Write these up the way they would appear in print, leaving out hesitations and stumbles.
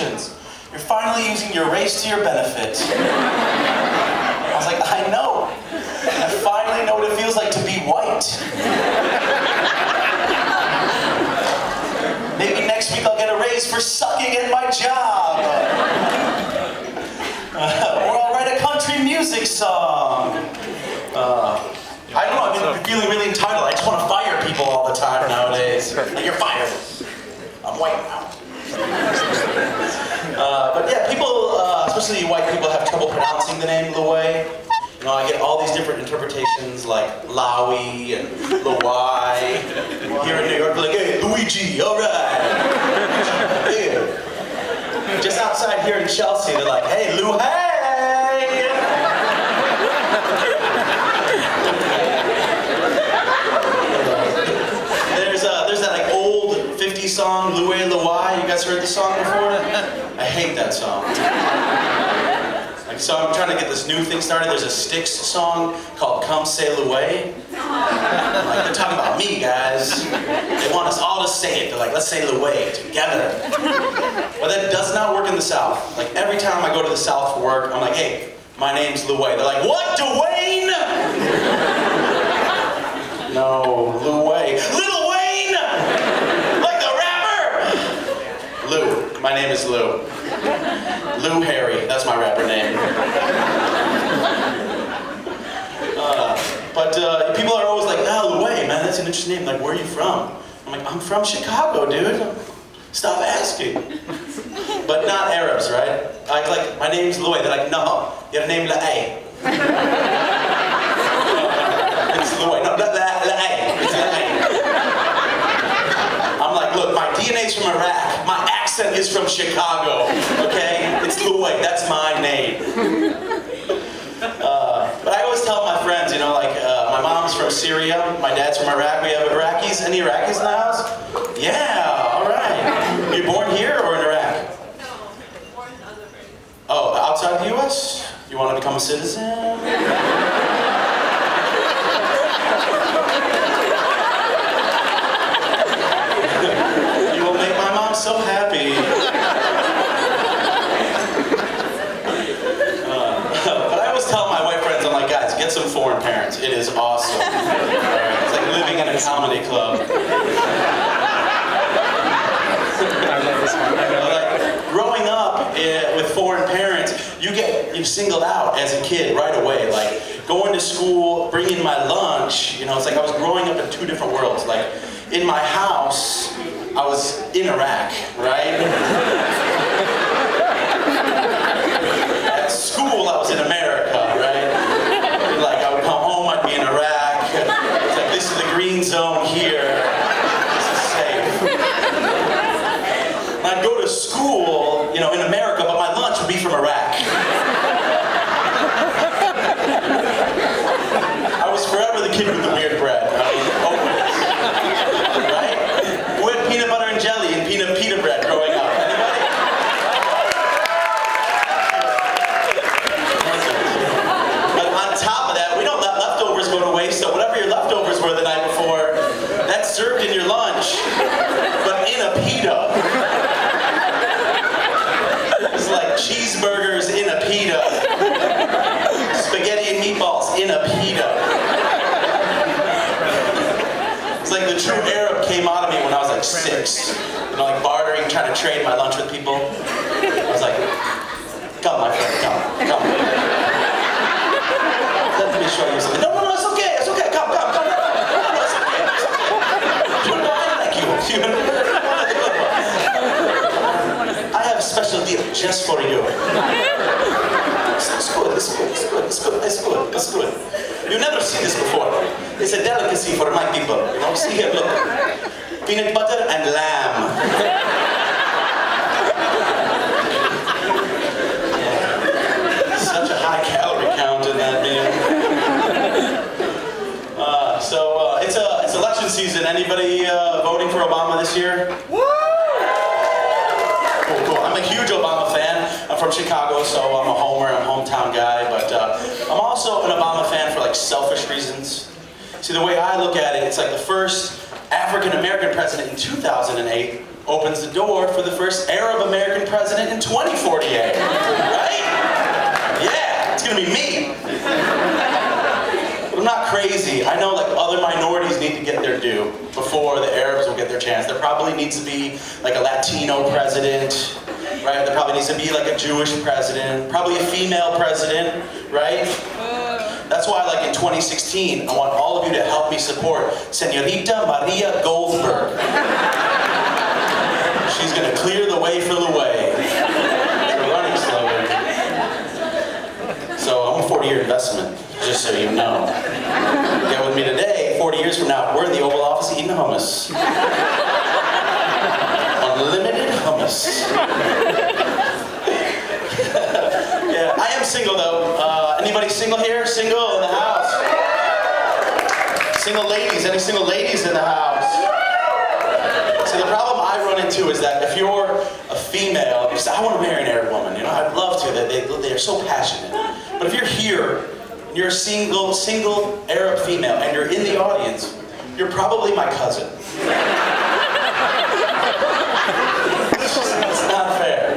Congratulations. You're finally using your race to your benefit. I was like, I know. I finally know what it feels like to be white. Maybe next week I'll get a raise for sucking at my job. Or I'll write a country music song. I don't know, I've been feeling really entitled. I just want to fire people all the time nowadays. Like, you're fired. I'm white now. But yeah, people, especially white people, have trouble pronouncing the name Luai. You know, I get all these different interpretations like Laui and Luai. Here in New York, they're like, hey, Luigi, all right. Yeah. Just outside here in Chelsea, they're like, hey, Luai. There's that like old 50s song, Luai Luai. You guys heard the song before? I hate that song. Like, so I'm trying to get this new thing started. There's a Styx song called Come Say Luai. Like, they're talking about me, guys. They want us all to say it. They're like, let's say Luai together. But that does not work in the South. Like, every time I go to the South for work, I'm like, hey, my name's Luai. They're like, what, Dwayne? No, Luai. Lil Wayne! Like the rapper! Lou. My name is Lou. Lou Harry. That's my rapper name. But people are always like, oh, Luai, man, that's an interesting name. Like, where are you from? I'm like, I'm from Chicago, dude. Stop asking. But not Arabs, right? Like, my name's Luai. They're like, no, your name Luai. It's Luai. No, Luai. It's Luai. I'm like, look, my DNA's from Iraq. My accent is from Chicago. Okay? It's Luai. That's my name. But I always tell my friends, you know, like, my mom's from Syria, my dad's from Iraq. We have Iraqis. Any Iraqis in the house? Yeah, all right. Were you born here or in Iraq? No, born in other places. Oh, outside the U.S.? You want to become a citizen? You will make my mom so happy. But I always tell my white friends, I'm like, guys, get some foreign parents. It is awesome. It's like living in a comedy club. Like, growing up with foreign parents, you get singled out as a kid right away. Like, going to school, bringing my lunch, you know, it's like I was growing up in two different worlds. Like, in my house, I was in Iraq, right? At school, I was in America, right? Like, I would come home, I'd be in Iraq. It's like, this is the green zone here. This is safe. And I'd go to school, you know, in America, but my lunch would be from Iraq. I was forever the kid with the weird bread. I mean, always. Right? Who had peanut butter and jelly and pita bread growing up? Anybody? But on top of that, we don't let leftovers go to waste, so whatever your leftovers were the night before, that's served in your lunch, but in a pita. It's like cheeseburgers in a pita. Spaghetti and meatballs in a pita. It's like the true Arab came out of me when I was like 6. You know, like bartering, trying to trade my lunch with people. I was like, come my friend, come. Let me show you something. No, it's okay, come. No, it's okay. You know, I like you. I have a special deal just for you. It's good. You've never seen this before. It's a delicacy for my people. You know, see here, look. Peanut butter and lamb. Such a high calorie count in that meal. So it's election season. Anybody voting for Obama this year? Woo! Cool. I'm a huge Obama fan. I'm from Chicago, so I'm a homer. I'm a hometown guy. But I'm also an Obama fan for like selfish reasons. See, the way I look at it, it's like the first African-American president in 2008 opens the door for the first Arab-American president in 2048. Right? Yeah, it's gonna be me. But I'm not crazy. I know like other minorities need to get their due before the Arabs will get their chance. There probably needs to be like a Latino president, right? There probably needs to be like a Jewish president, probably a female president, right? That's why like in 2016, I want all of you to help me support Señorita Maria Goldberg. She's gonna clear the way for Luai. It's a running slogan. So I'm a 40-year investment, just so you know. Get with me today, 40 years from now, we're in the Oval Office eating hummus. Unlimited hummus. Yeah, I am single though. Anybody single here? Single in the house? Single ladies, any single ladies in the house? So the problem I run into is that if you're a female, you say, I want to marry an Arab woman, you know, I'd love to, they're so passionate. But if you're here, and you're a single Arab female, and you're in the audience, you're probably my cousin. It's not fair.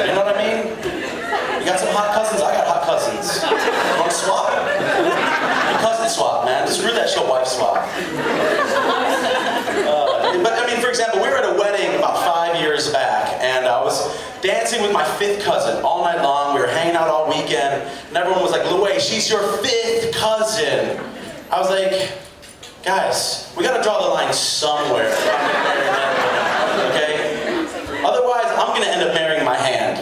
You know what I mean? You got some hot cousins, I got hot cousins. You want to swap? You cousin swap, man. Screw that shit, wife swap. But I mean, for example, we were at a wedding about 5 years back, and I was dancing with my 5th cousin all night long. We were hanging out all weekend, and everyone was like, Luai, she's your 5th cousin. I was like, guys, we gotta draw the line somewhere. Okay? Otherwise, I'm gonna end up marrying my hand.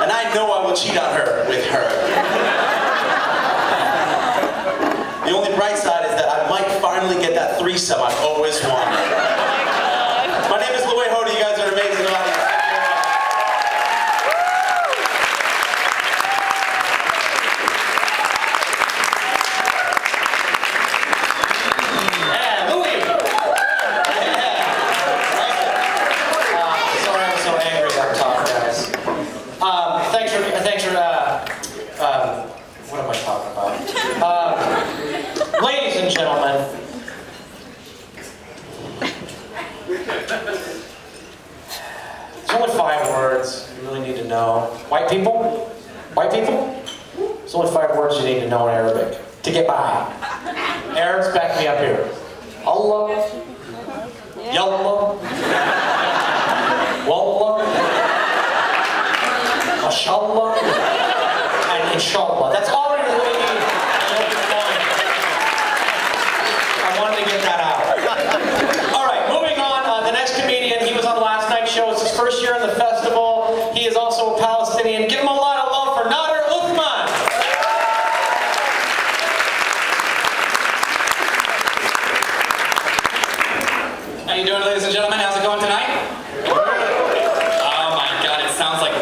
And I know I will cheat on her with her. The only bright side is that I might finally get that threesome I've always wanted. My name is Luai, Hodi. You guys are amazing audience. Yeah, Louis! Sorry I'm so angry about talk, guys. Thanks for what am I talking about? Ladies and gentlemen, there's only 5 words you really need to know. White people? White people? There's only 5 words you need to know in Arabic to get by. Arabs, back me up here. Allah, Yallah, Wallah, Mashallah, and Inshallah. That's all we really need. I wanted to get that out. All right, moving on. The next comedian, he was on last night's show. It's his first year in the festival. He is also a Palestinian. Give him a lot of love for Nader Uthman. How you doing, ladies and gentlemen? How's it going tonight? Oh my God, it sounds like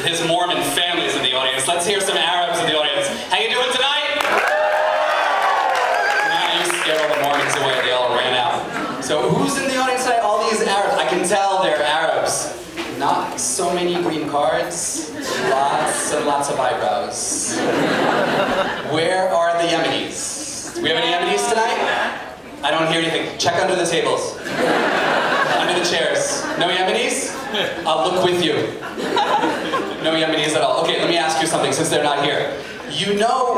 his Mormon family is in the audience. Let's hear some Arabs in the audience. How you doing tonight? All the Mormons away, they all ran out. So who's in the audience tonight? All these Arabs. I can tell they're Arabs. Not so many green cards. Lots and lots of eyebrows. Where are the Yemenis? Do we have any Yemenis tonight? I don't hear anything. Check under the tables. Under the chairs. No Yemenis? I'll look with you. No Yemenis at all. Okay, let me ask you something since they're not here. Do you know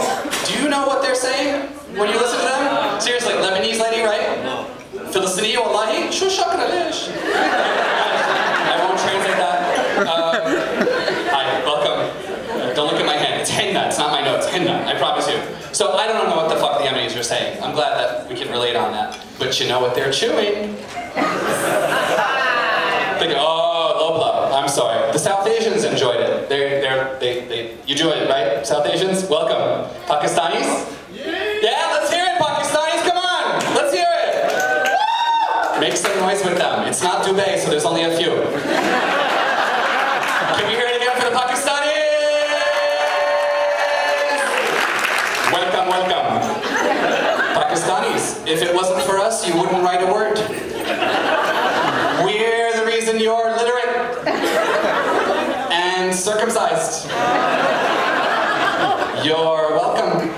what they're saying when you listen to them? Seriously, Lebanese lady, right? No. Filistini, wallahi? Shu shakra lish. I won't translate that. Hi, welcome. Don't look at my hand. It's henna, it's not my notes. Henna, I promise you. So I don't know what the fuck the Yemenis are saying. I'm glad that we can relate on that. But you know what they're chewing? Oh, Lobla. I'm sorry. The South Asians enjoyed it. You enjoyed it, right? South Asians, welcome. Pakistanis? Yeah, let's hear it, Pakistanis. Come on, let's hear it. Make some noise with them. It's not Dubai, so there's only a few. Can we hear it again for the Pakistanis? Welcome, welcome. Pakistanis, if it wasn't for us, you wouldn't write a word. We're the reason you're literate and circumcised. You're welcome.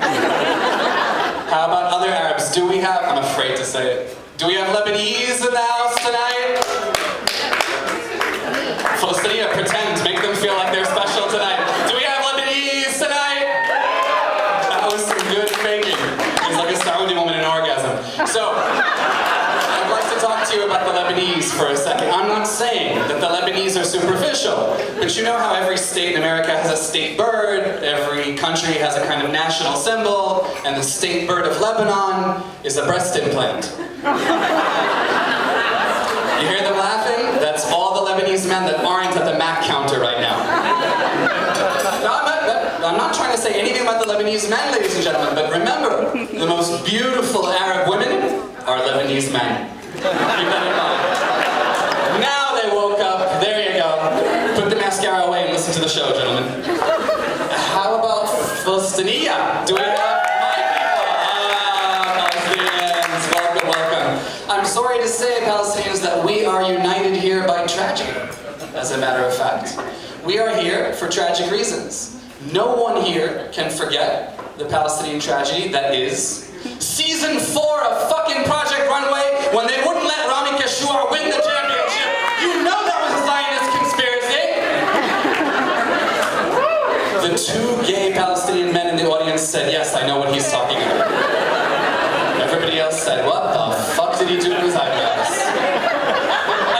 How about other Arabs? Do we have, I'm afraid to say it, Do we have Lebanese in the house tonight? Philistine, pretend, make them feel like they're special tonight. Do we have Lebanese tonight? That was some good faking. It's like a Saudi woman in orgasm. So, I'd like to talk to you about the Lebanese for a second. I'm not saying that the Lebanese are superficial, but you know how every state in America has a state bird, every country has a kind of national symbol, and the state bird of Lebanon is a breast implant. You hear them laughing? That's all the Lebanese men that aren't at the Mac counter right now. No, I'm not trying to say anything about the Lebanese men, ladies and gentlemen, but remember, the most beautiful Arab women are Lebanese men. Keep that in mind. Now they woke up. There you go. Put the mascara away and listen to the show, gentlemen. How about Philistania? Do we have my people? Palestinians, welcome, welcome. I'm sorry to say, Palestinians, that we are united here by tragedy, as a matter of fact. We are here for tragic reasons. No one here can forget the Palestinian tragedy that is Season 4 of fucking Project Runway, when they wouldn't let Rami Kashour win the championship. You know that was a Zionist conspiracy. The two gay Palestinian men in the audience said, yes, I know what he's talking about. Everybody else said, what the fuck did he do to his eyebrows?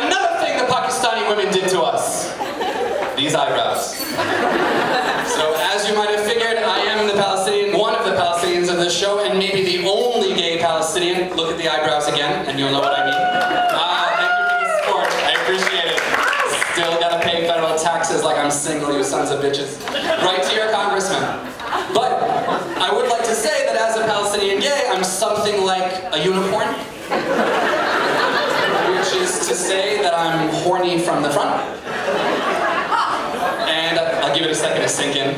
Another thing the Pakistani women did to us. These eyebrows. So as you might have figured, I am the Palestinian, one of the Palestinians of this show, and maybe the only gay Palestinian. Look at the eyebrows again, and you'll know what I mean. Thank you for the support. I appreciate it. Still gotta pay federal taxes like I'm single, you sons of bitches. Right to your congressman. But I would like to say that as a Palestinian gay, I'm something like a unicorn. Which is to say that I'm horny from the front. And I'll give it a second to sink in.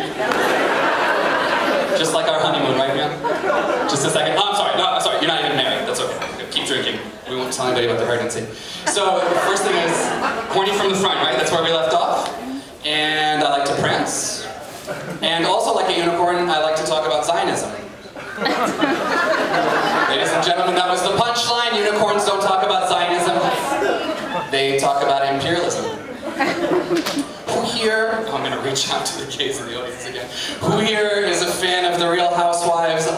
Just like our honeymoon, right, man? Just a second. Oh, I'm sorry. No, I'm sorry. You're not even married. That's okay. Keep drinking. We won't tell anybody about the pregnancy. So, first thing is, horny from the front, right? That's where we left off. And I like to prance. And also, like a unicorn, I like to talk about Zionism. Ladies and gentlemen, that was the punchline. Unicorns don't talk about Zionism. They talk about imperialism. Who here, I'm going to reach out to the gays in the audience again. Who here is a fan of the Real Housewives of